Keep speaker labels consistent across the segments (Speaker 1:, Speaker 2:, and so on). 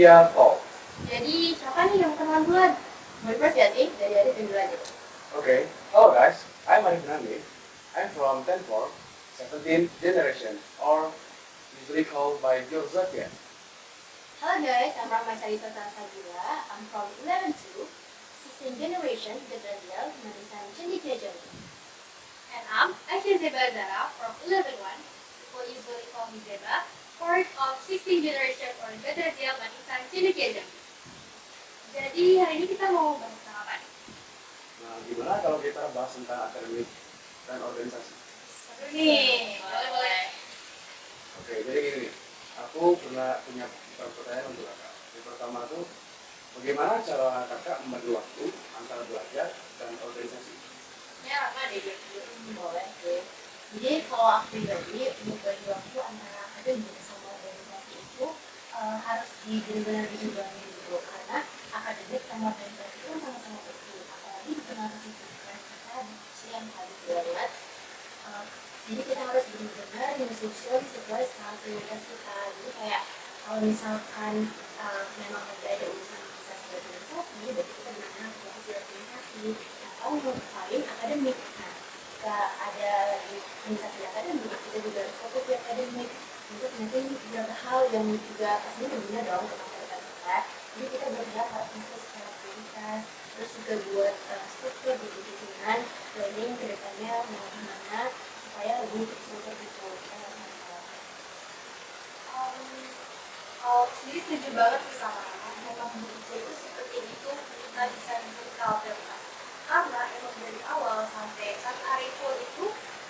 Speaker 1: Media Talk.
Speaker 2: Jadi siapa nih yang kenalan duluan? Gue first ya sih, dari Adit yang dulu aja.
Speaker 1: Okay, hello guys, I'm Arif Nandi. I'm from 10-4, 17th generation, or usually called by Yogyakarta.
Speaker 2: Halo guys, I'm Rahma Charissa Sabila. I'm from 11-2, 16th generation, Gadrasiel, Manisan Cendekia. And I'm Aisyah Zeba Zara from 11-1, people usually call me Zeba, part of 16th generation or Gadrasiel, Manisan Cendekia. Jadi hari ini kita mau bahas tentang apa nih?
Speaker 1: Nah, gimana kalau kita bahas tentang akademik dan organisasi?
Speaker 2: Seru nih, boleh.
Speaker 1: Oke, jadi gini nih, aku pernah punya pertanyaan untuk kakak. Yang pertama tuh, bagaimana cara kakak membagi waktu antara belajar dan organisasi?
Speaker 2: Ya, apa deh, boleh sih. Jadi kalau aku pribadi, untuk bagi waktu antara akademik sama organisasi itu harus benar-benar diimbangi dulu, karena akademik sama organisasi itu sama-sama penting, apalagi di tengah kesibukan kita di siang hari banget. Jadi kita harus benar-benar menyusun sesuai skala prioritas kita. Jadi kayak kalau misalkan memang lagi ada urusan bisa di organisasi, berarti kita benar-benar fokus di organisasi. Nah, kalau mau lain akademik, nah jika ada lagi organisasi akademik, kita juga harus fokus di akademik untuk nanti beberapa hal yang juga pastinya berguna dong ke masa depan kita. Jadi kita benar-benar harus fokus skala prioritas, terus juga buat struktur di bimbingan planning ke depannya mau gimana supaya lebih struktur gitu. Kalau sendiri setuju banget sih sama memang bekerja itu seperti itu kita bisa skala prioritas, karena emang dari awal sampai saat hari full itu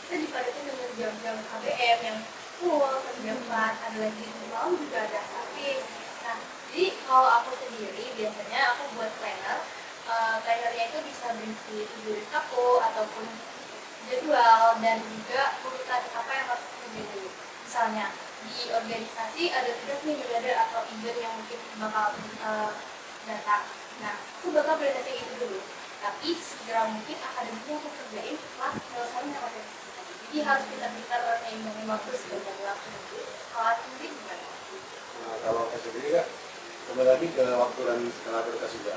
Speaker 2: kita dipadati dengan jam-jam KBM yang full, jam 4, ada lagi malam juga ada habis. Nah, jadi kalau aku sendiri biasanya aku buat planner. Plannernya itu bisa berisi tujuan aku ataupun jadwal dan juga urutan apa yang harus terjadi. Misalnya di organisasi ada tugas nih mendadak atau event yang mungkin bakal datang. Nah, aku bakal prioritasnya itu dulu. Tapi segera mungkin akademiknya aku kerjain setelah selesainya organisasi tadi. Jadi harus pintar-pintar seimbangin waktu sebanyak waktu. Kalau aku sendiri gimana?
Speaker 1: Nah, kalau saya sendiri kak, kembali lagi ke waktu dan skala prioritas juga.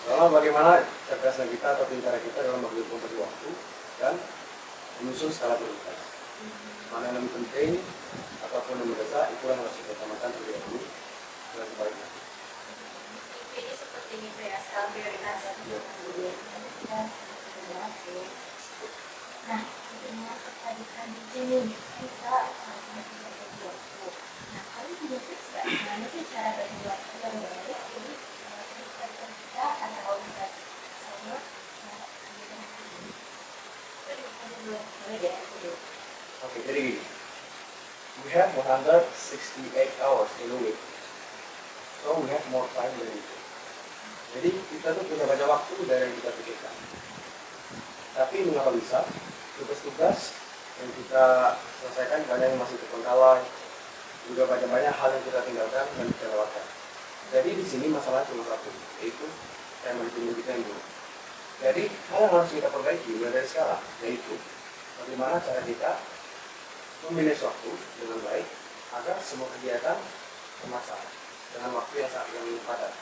Speaker 1: Soalnya bagaimana cerdasnya kita atau pintarnya kita dalam membagi waktu dan menyusun skala prioritas. Mana yang lebih penting ataupun yang mendesak, itu yang harus kita utamakan terlebih dahulu dan sebaliknya.
Speaker 2: Jadi seperti itu ya, skala prioritas. Nah, dengan keterkaitan di sini kita bagi waktu. Nah, kalian punya tips nggak? Gimana sih cara bagi waktu yang baik? Jadi keterkaitan kita antara organisasi sama
Speaker 1: Oke, jadi gini. We have 168 hours in a week. So we have more time than itu. Jadi kita tuh punya banyak waktu dari yang kita pikirkan. Tapi mengapa bisa? Tugas-tugas yang kita selesaikan banyak yang masih terpenggalang, juga banyak hal yang kita tinggalkan dan kita lewatkan. Jadi di sini masalah cuma satu, yaitu time management kita yang dulu. Jadi hal yang harus kita perbaiki mulai dari sekarang, yaitu bagaimana cara kita memanage waktu dengan baik agar semua kegiatan terlaksana dengan waktu yang padat.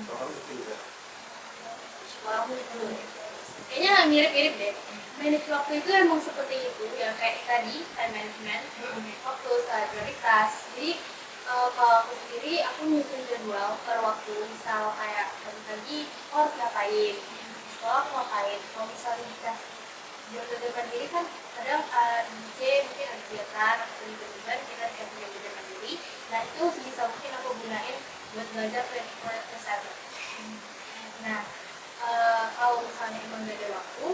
Speaker 1: Kalau kamu seperti itu.
Speaker 2: Kayaknya mirip-mirip deh. Manage waktu itu emang seperti itu ya, kayak tadi time management, waktu, skala prioritas. Jadi kalau aku sendiri aku nyusun jadwal per waktu, misal kayak pagi aku harus ngapain, sekolah aku ngapain. Kalau misalnya dikasih jadwal mandiri kan kadang DJ mungkin ada kegiatan atau event kita dikasih jadwal mandiri. Nah itu sebisa mungkin aku gunain buat belajar 24/7. Nah kalau misalnya emang gak ada waktu,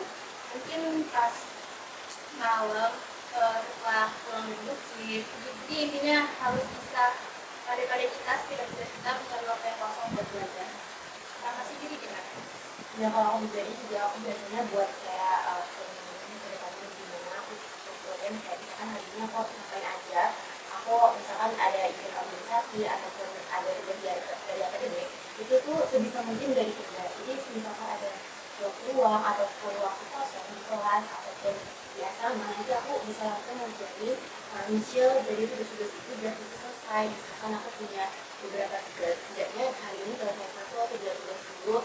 Speaker 2: mungkin pas malam setelah pulang dari masjid. Jadi intinya harus bisa pada kita tidak kita mencari waktu yang kosong buat belajar. Sama sih jadi gimana? Ya kalau aku pribadi juga aku biasanya buat kayak ke depannya gimana aku contohnya kayak misalkan hari ini aku ngapain aja. Aku misalkan ada event organisasi ataupun ada tugas dari akademik, itu tuh sebisa mungkin dari kerja. Jadi misalkan ada waktu luang ataupun waktu kosong di kelas ataupun di asrama, nanti aku bisa langsung ngerjain nyicil dari tugas-tugas itu biar bisa selesai. selesai, misalkan aku punya beberapa tugas, setidaknya hari ini selesai satu atau dua tugas dulu,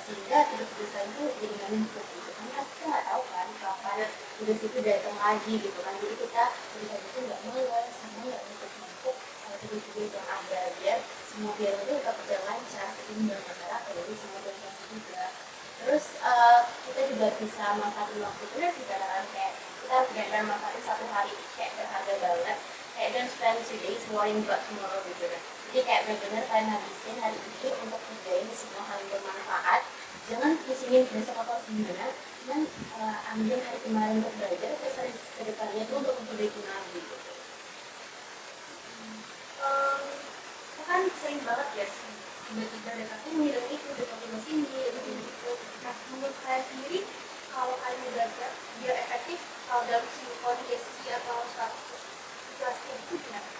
Speaker 2: sehingga tugas-tugas lain tuh jadi nggak numpuk gitu kan, kita nggak tahu kan kapan tugas itu datang lagi gitu kan, jadi kita bisa itu nggak malas sama nggak numpuk tugas-tugas yang ada, biar itu tetap berjalan lancar seimbang antara akademik sama organisasi juga. Terus kita juga bisa manfaatin waktu itu sih, kadang kayak kita harus benar manfaatin satu hari kayak berharga banget, kayak don't spend today worrying about tomorrow gitu kan. Jadi kayak benar-benar kalian habisin hari ini untuk kerjain semua hal yang bermanfaat, jangan pusingin besok apa harus gimana, cuman ambil hari kemarin untuk belajar, terus hari kedepannya itu untuk memperbaiki lagi gitu. Kan sering banget ya tiba-tiba data tuh ngirim itu, data tugas ini gitu. Nah, menurut kalian sendiri, kalau kalian belajar biar efektif, kalau dalam kondisi atau suatu situasi itu gimana?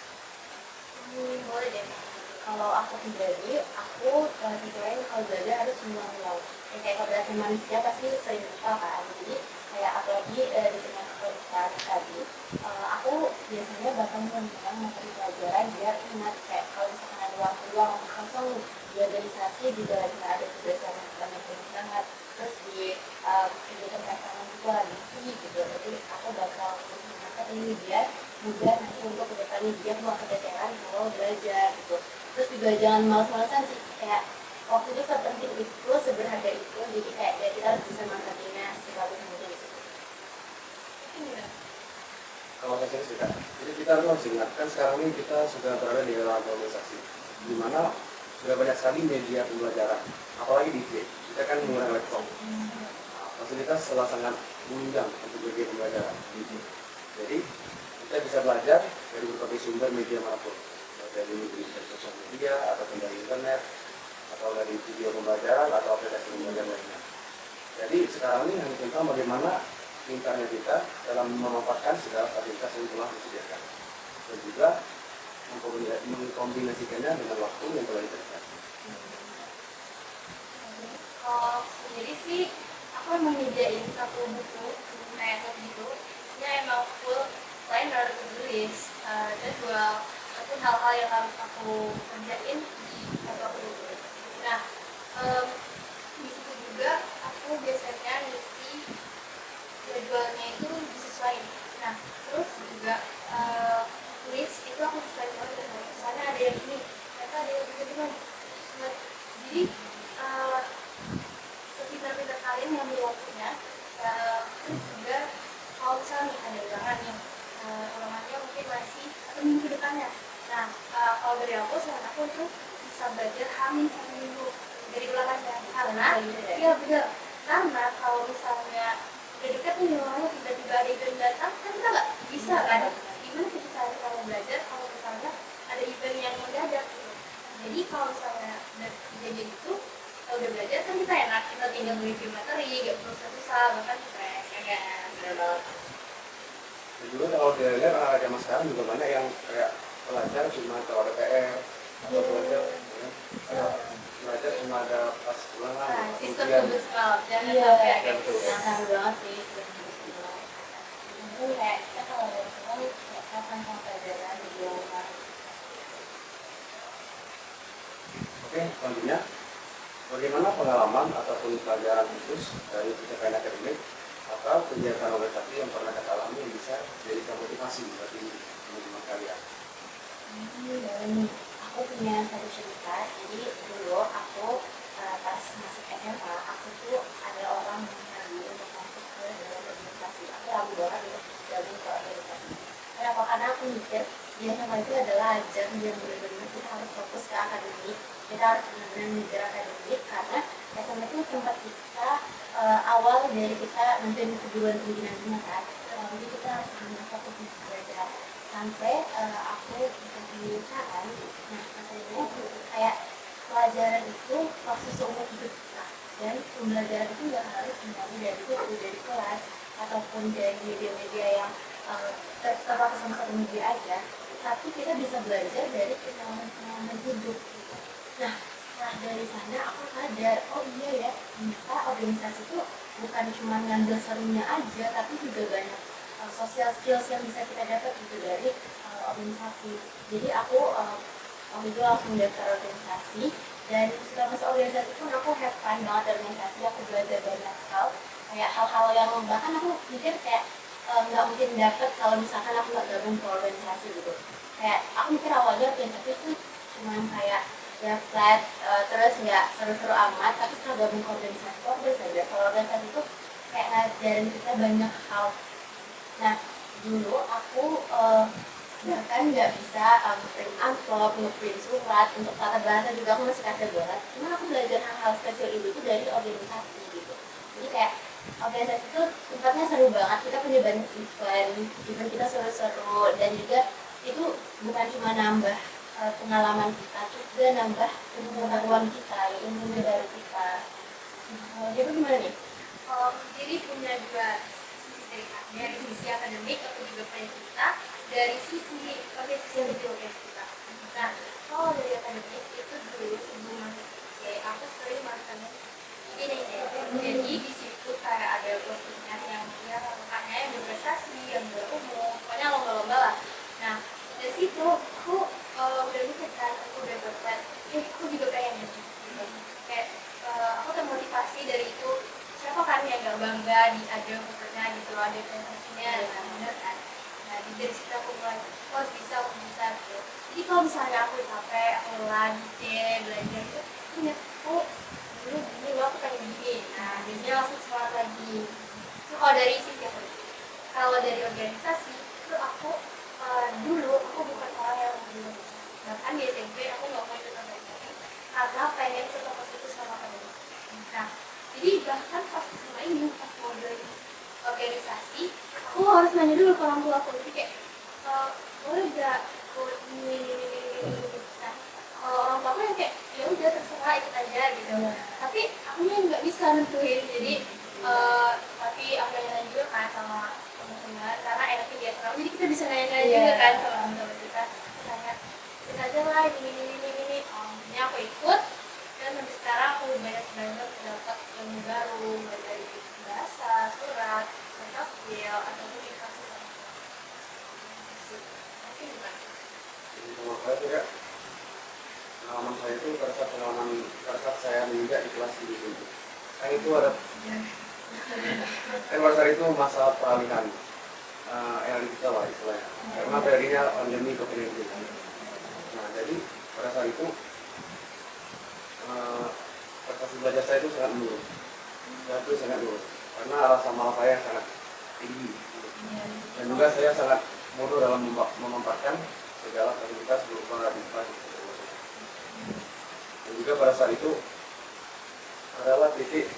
Speaker 2: Boleh deh. Kalau aku pribadi, aku pikirin kalau belajar harus mengulang. Kayak kalau belajar manusia pasti sering lupa kan. Jadi kayak apalagi di tengah kehidupan tadi, aku biasanya bakal mengulang materi pelajaran biar ingat, kayak kalau misalkan ada waktu luang kosong di organisasi juga lagi nggak ada tugas yang banyak banget, terus di kegiatan pasangan juga lagi gitu. Jadi aku bakal mengingatkan ini biar mudah nanti untuk kedepannya dia mau keteteran kalau belajar gitu. Terus juga jangan malas-malasan sih, kayak waktu itu sepenting itu, seberharga itu, jadi kayak ya kita harus bisa manfaatinnya sebagus mungkin gitu.
Speaker 1: Kalau saya sendiri tidak. Jadi kita harus ingatkan sekarang ini kita sudah berada di dalam organisasi, di mana sudah banyak sekali media pembelajaran, apalagi di IG. Kita kan menggunakan laptop. Fasilitas sangat menunjang untuk media pembelajaran. Jadi kita bisa belajar dari berbagai sumber media manapun, dari sosial media atau dari internet atau dari video pembelajaran atau aplikasi pembelajaran lainnya. Jadi sekarang ini hanya tentang bagaimana pintarnya kita dalam memanfaatkan segala fasilitas yang telah disediakan dan juga mengkombinasikannya dengan waktu yang telah diberikan.
Speaker 2: Kalau sendiri sih, aku emang nyediain satu buku kayak gitu, isinya emang full selain dari tulis jadwal ataupun hal-hal yang harus aku kerjain di satu aku tulis. Nah, di situ juga aku biasanya ngisi jadwalnya itu disesuaikan. Nah, terus juga tulis itu aku sesuai banget dengan misalnya ada yang ini, ternyata ada yang begini. Jadi sekitar kalian yang di waktunya, terus juga kalau misalnya ada ulangannya mungkin masih atau minggu depannya. Nah, kalau dari aku, saran aku itu bisa belajar hamil satu minggu dari ulangannya, karena iya benar, karena kalau misalnya udah dekat nih ulangannya tiba-tiba ada event datang, kan kita nggak bisa kan, gimana kita mau belajar kalau misalnya ada event yang mendadak gitu. Jadi kalau misalnya udah kejadian itu, kita udah belajar kan kita enak, kita tinggal review materi, gak perlu susah-susah, bahkan stres, ya kan? Bener banget.
Speaker 1: Dan juga kalau dilihat anak zaman sekarang juga banyak yang kayak belajar cuma kalau ada PR atau belajar cuma ada pas ulangan.
Speaker 2: Nah, sistem tugas sekolah, jangan sampai kayak gitu. Nah, banget sih sistem tugas sekolah. Mungkin kayak kita kalau dari sekolah, kayak kapan sama pelajaran di rumah.
Speaker 1: Oke, selanjutnya bagaimana pengalaman ataupun pelajaran khusus dari pencapaian akademik atau kegiatan organisasi yang pernah kita alami yang bisa jadi motivasi bagi teman-teman kalian?
Speaker 2: Aku punya satu cerita. Jadi dulu aku pas masuk SMA, aku tuh ada orang yang nyari untuk masuk ke dalam organisasi. Aku ragu banget untuk gabung ke organisasi. Kenapa? Karena aku mikir di SMA itu adalah ajang yang benar-benar kita harus fokus ke akademik, kita harus benar-benar mengejar akademik, karena SMA itu tempat kita awal dari kita nanti kejuruan tinggi nantinya kan. Jadi kita harus benar-benar fokus untuk belajar. Sampai aku dikasih saran, nah katanya kayak pelajaran itu proses seumur hidup kita, dan pembelajaran itu nggak harus kembali dari buku, dari kelas ataupun dari media-media yang terpakai sama satu media aja, tapi kita bisa belajar dari pengalaman hidup gitu. Nah, setelah dari sana aku sadar, oh iya ya, ternyata organisasi itu bukan cuma ngambil serunya aja, tapi juga banyak social skills yang bisa kita dapat gitu dari organisasi. Jadi aku waktu itu langsung daftar organisasi, dan setelah masuk organisasi pun aku have fun banget di organisasi. Aku belajar banyak hal, kayak hal-hal yang bahkan aku mikir kayak nggak mungkin dapet kalau misalkan aku nggak gabung ke organisasi gitu. Kayak aku mikir awalnya organisasi itu cuma kayak ya flat, terus nggak seru-seru amat, tapi setelah gabung ke organisasi aku udah sadar kalau organisasi itu kayak ngajarin kita banyak hal. Nah, dulu aku bahkan nggak bisa print amplop, nge-print surat, untuk tata bahasa juga aku masih kacau banget. Cuman aku belajar hal-hal kecil itu dari organisasi gitu. Jadi kayak organisasi itu tempatnya seru banget, kita punya banyak event kita seru-seru, dan juga itu bukan cuma nambah pengalaman kita, juga nambah pengetahuan kita, ilmu baru kita. Jadi gimana nih? Jadi punya dua sisi, dari sisi akademik aku juga punya cerita, dari sisi organisasi kita. Nah, kalau dari akademik itu dulu sebelum masuk aku sering makan ini. Jadi di situ kayak ada postingan yang dia kakaknya yang berprestasi, yang berumur, pokoknya lomba-lomba lah. Nah, dari situ aku udah mikir kan, aku udah berpikir, aku juga pengen gitu. Kayak aku termotivasi dari itu. Siapa kan yang gak bangga di ada fotonya gitu, ada prestasinya, benar kan? Nah, dari situ aku mulai, aku harus bisa gitu. Jadi kalau misalnya aku capek, aku lelah, belajar itu, aku ingat, dulu gini loh, aku pengen gini. Nah, biasanya langsung semangat lagi. Itu kalau dari sisi aku. Kalau dari organisasi, itu aku dulu aku bukan orang yang mau organisasi. Bahkan di SMP aku nggak mau ikut organisasi karena pengen ikut itu sama akademik. Nah, jadi bahkan pas SMA ini, pas mau join organisasi, aku harus nanya dulu ke orang tua aku. Jadi kayak, boleh gak ikut ini. Nah, kalau orang tua aku yang kayak, ya udah terserah ikut aja gitu. Tapi aku nya nggak bisa nentuin. Jadi tapi aku nanya juga kan sama teman-teman, karena enaknya dia sama. Jadi kita bisa nanya-nanya juga kan sama teman-teman kita. Tanya, kita aja lah ini. Ini aku ikut, dan sampai sekarang aku banyak banget dapat ilmu baru, dari bahasa, surat, soft skill, atau komunikasi. Mungkin juga.
Speaker 1: Sama saya juga, pengalaman saya itu pada saat saya menginjak di kelas di sini. Kan itu ada, pada saat itu masa peralihan era digital lah istilahnya. Karena terjadinya pandemi COVID-19. Nah, jadi pada saat itu prestasi belajar saya itu sangat menurun. Karena rasa malas saya sangat tinggi. Dan juga saya sangat bodoh dalam memanfaatkan segala fasilitas berupa digital. Dan juga pada saat itu adalah titik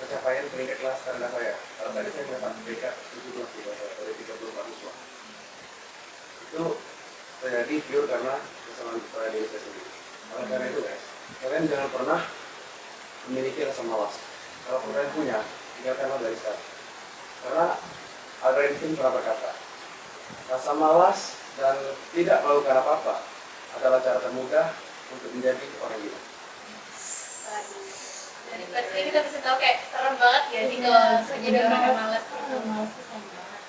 Speaker 1: pencapaian peringkat kelas terendah saya. Pada saat itu saya mendapat peringkat 17 dari 34 siswa. Itu terjadi pure karena kesalahan saya diri saya sendiri. Oleh karena itu guys, kalian jangan pernah memiliki rasa malas. Kalau kalian punya, tinggalkanlah dari sekarang. Karena Albert Einstein pernah berkata, rasa malas dan tidak melakukan apa-apa adalah cara termudah untuk menjadi orang gila.
Speaker 2: Dari kelas ini kita bisa tahu kayak serem banget ya sih kalau jadi orang yang malas.
Speaker 3: Malas itu serem banget.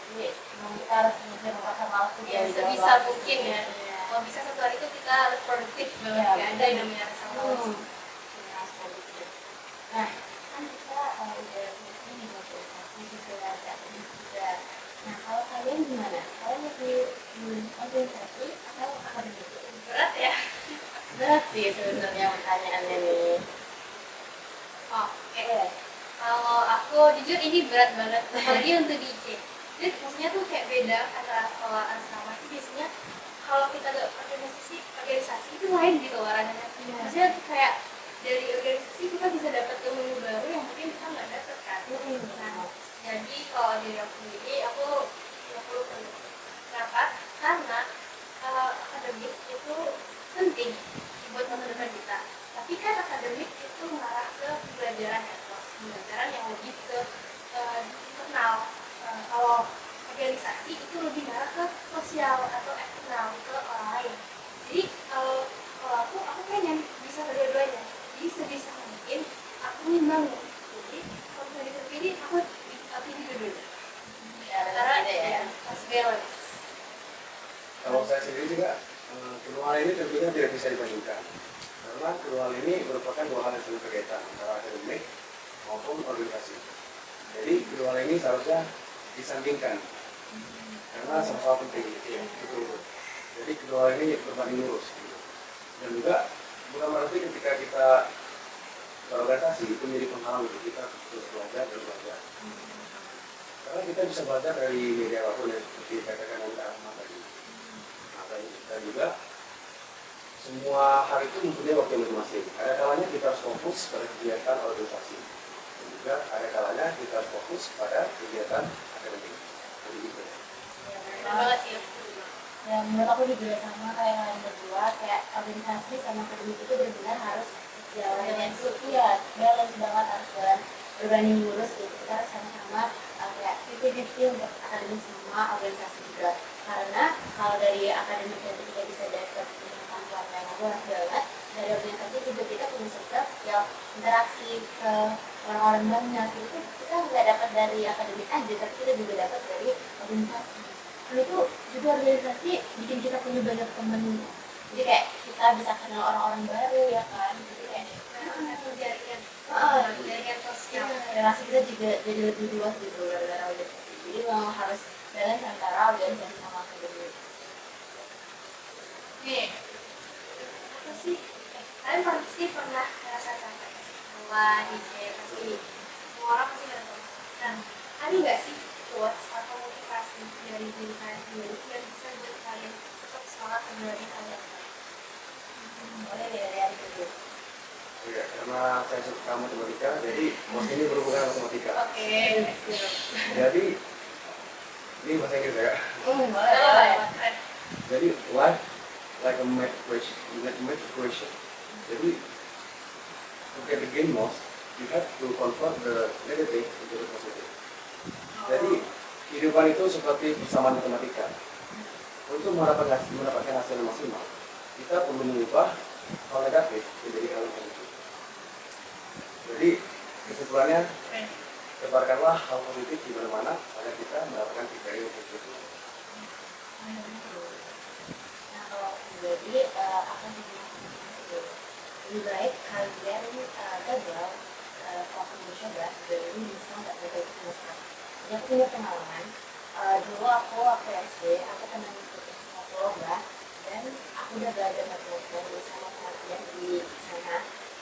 Speaker 3: Jadi memang kita harus mengejar rasa malas itu
Speaker 2: Ya, sebisa mungkin ya. Kalau bisa satu hari itu kita harus produktif banget, nggak ada yang namanya rasa malas.
Speaker 3: Nah, kan kita udah ini organisasi juga, ada juga. Nah, kalau kalian gimana? Kalian lebih organisasi atau akademik?
Speaker 2: Berat ya.
Speaker 3: Berat sih sebenarnya pertanyaannya nih.
Speaker 2: Oke. Kalau aku jujur ini berat banget, apalagi untuk di IC. Jadi maksudnya tuh kayak beda antara sekolah asrama itu biasanya kalau kita ada organisasi itu lain gitu warannya. Maksudnya tuh kayak dari organisasi kita bisa dapat ilmu baru yang mungkin kita nggak dapat kan. Nah, jadi kalau dari aku sendiri aku 50%. Kenapa? Karena akademik itu penting buat masa depan kita. Tapi kan akademik itu mengarah ke pembelajaran yang lebih ke internal. Kalau organisasi itu lebih mengarah ke sosial atau eksternal ke orang lain. Jadi kalau aku pengen bisa kedua-duanya. Jadi sebisa mungkin aku nimbang. Jadi kalau misalnya dipilih aku pilih kedua-duanya.
Speaker 3: Ya,
Speaker 2: Karena
Speaker 3: ya.
Speaker 2: pasti
Speaker 1: ini tentunya tidak bisa dibandingkan karena kedua hal ini merupakan dua hal yang saling berkaitan antara akademik maupun organisasi. Jadi kedua hal ini seharusnya disandingkan karena sama-sama penting gitu ya. Betul. Jadi kedua hal ini berbanding lurus gitu. Dan juga bukan berarti ketika kita berorganisasi itu menjadi penghalang untuk kita terus belajar dan belajar. Karena kita bisa belajar dari media apapun yang seperti dikatakan oleh Ahmad tadi. Nah, dan juga semua hal itu mempunyai waktu masing-masing. Ada kalanya kita harus fokus pada kegiatan organisasi. Dan juga ada kalanya kita harus fokus pada kegiatan akademik. Jadi gitu.
Speaker 2: Benar banget sih.
Speaker 3: Ya menurut aku juga sama kayak kalian berdua, kayak organisasi sama akademik itu benar-benar harus jalan yang ya balance banget, harus jalan berbanding lurus gitu. Kita harus sama-sama kayak 50-50 untuk akademik sama organisasi juga. Karena kalau dari akademik itu kita bisa dapat pengetahuan yang luas banget, dari organisasi juga kita punya sektor yang interaksi ke orang-orang banyak itu kita nggak dapat dari akademik aja, tapi kita juga dapat dari organisasi. Lalu itu juga organisasi bikin kita punya banyak temen, jadi kayak kita bisa kenal orang-orang baru ya kan, jadi kayak
Speaker 2: jaringan sosial.
Speaker 3: relasi kita juga jadi lebih luas gitu gara-gara organisasi. Jadi memang harus balance antara organisasi sama akademik.
Speaker 2: Nih, apa sih? Kalian pasti pernah merasa capek setelah DJ pasti semua orang pasti merasa. Nah, ada nggak sih quotes atau motivasi dari diri kalian sendiri yang bisa buat kalian tetap semangat menjalani kalian?
Speaker 3: Boleh dari itu.
Speaker 1: Ya, karena saya suka matematika, jadi pos ini berhubungan dengan matematika.
Speaker 2: Oke.
Speaker 1: Jadi ini bahasa Inggris ya.
Speaker 3: Boleh.
Speaker 1: Jadi life like a math equation. Jadi to get the gain most, you have to convert the negative into the positive. Jadi kehidupan itu seperti persamaan matematika. Untuk mendapatkan hasil yang maksimal, kita perlu mengubah hal negatif menjadi hal yang positif. Jadi kesimpulannya, sebarkanlah hal positif di mana-mana agar kita mendapatkan pikiran yang positif.
Speaker 3: Nah kalau jadi akan lebih baik kalian gagal waktu mencoba jadi bisa nggak gagal sama sekali. Jadi aku punya pengalaman dulu aku waktu SD aku pernah ngikutin satu lomba dan aku udah belajar matematika sama pengertian di sana.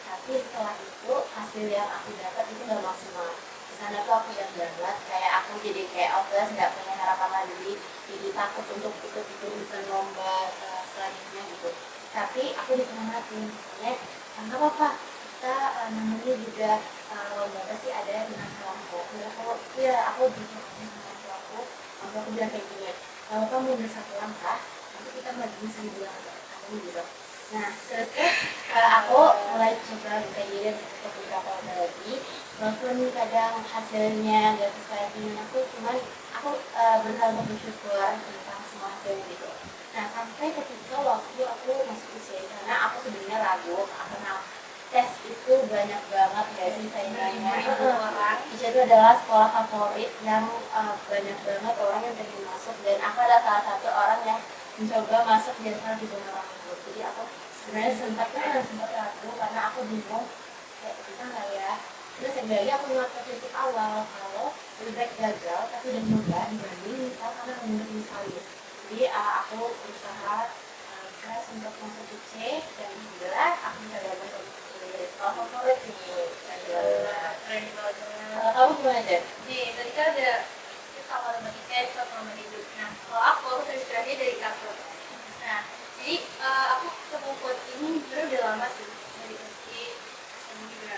Speaker 3: Tapi setelah itu hasil yang aku dapat itu nggak maksimal. Di sana tuh aku udah banget kayak aku jadi kayak obses nggak punya harapan lagi, jadi takut untuk ikut event lomba selanjutnya gitu. Tapi aku disemangatin, makanya nggak apa-apa, kita namanya juga lomba pasti ada dengan kelompok. Jadi aku ya aku disemangatin sama aku bilang kayak gini, kalau kamu udah satu langkah, nanti kita maju sambil aku gitu. Nah terus aku mulai coba buka diri untuk beberapa lomba lagi, walaupun kadang hasilnya nggak sesuai dengan aku, cuman aku berusaha untuk bersyukur tentang semua hasilnya gitu. Nah sampai ketika waktu aku masuk usia di sana, aku sebenarnya ragu karena tes itu banyak banget gak sih saingannya. Itu adalah sekolah favorit yang banyak banget orang yang pengen masuk, dan aku adalah salah satu orang yang mencoba masuk di antara ribuan orang itu. Jadi aku sebenarnya sempat ragu karena aku bingung kayak bisa nggak ya. Terus yang lagi aku ngeliat titik awal kalau lebih baik gagal tapi udah nyoba dibanding misal karena menunda sekali. Jadi aku berusaha keras untuk masuk ke C dan alhamdulillah aku bisa dapat dari sekolah favorit nih.
Speaker 2: Keren banget.
Speaker 3: Kamu gimana deh?
Speaker 2: Nih, tadi kan ada kita matematika itu sama hidup. Nah, kalau aku terinspirasi dari kartun. Nah, jadi aku ketemu quote ini sebenarnya udah lama sih dari SD sama juga.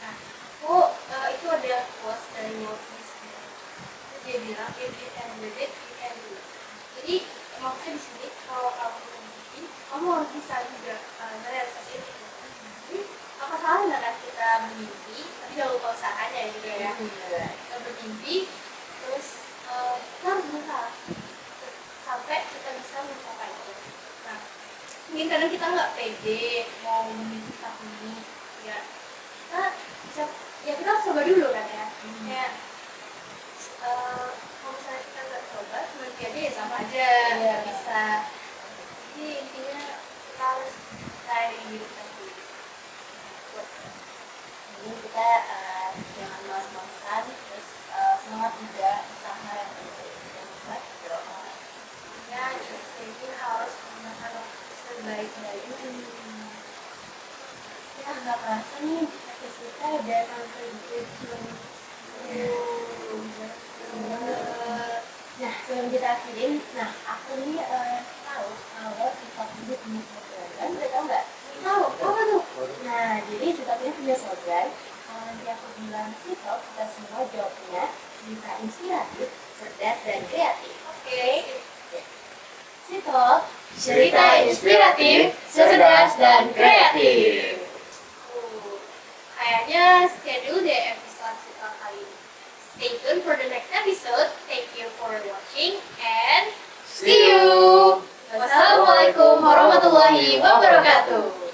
Speaker 2: Nah, aku itu ada quote dari Walt Disney. Dia bilang if you can do it, you can do it. Jadi maksudnya di sini kalau kamu mimpi, kamu harus bisa juga merealisasi itu. Jadi apa salahnya kan kita bermimpi, tapi jangan lupa usahanya juga ya. Kita bermimpi, terus kita harus berusaha sampai kita bisa mencapai itu. Nah, mungkin kadang kita nggak pede mau memimpi ini, ya kita bisa, ya kita harus coba dulu kan ya. Kayak kalau misalnya kita nggak coba, cuma pede ya sama aja, nggak bisa. Jadi intinya kita harus percaya dengan diri kita sendiri.
Speaker 3: Jadi kita jangan malas-malasan, terus semangat juga usaha yang penting. Jangan lupa doa.
Speaker 2: Ya, jadi harus menggunakan waktu sebaik-baiknya.
Speaker 3: Ya nggak kerasa nih podcast kita udah sampai di ujung. Nah sebelum kita akhirin, nah aku nih tahu kalau sifat hidup punya slogan. Kan udah tahu nggak? Tahu apa tuh? Nah jadi sifat ini punya slogan. Kalau nanti aku bilang sifat, kita semua jawabnya cerita inspiratif, cerdas dan kreatif.
Speaker 2: Oke.
Speaker 3: Sifat
Speaker 2: Cerita inspiratif, cerdas, dan kreatif. Kayaknya sekian dulu deh episode kita kali ini. Stay tuned for the next episode. Thank you for watching and see you. Wassalamualaikum warahmatullahi wabarakatuh.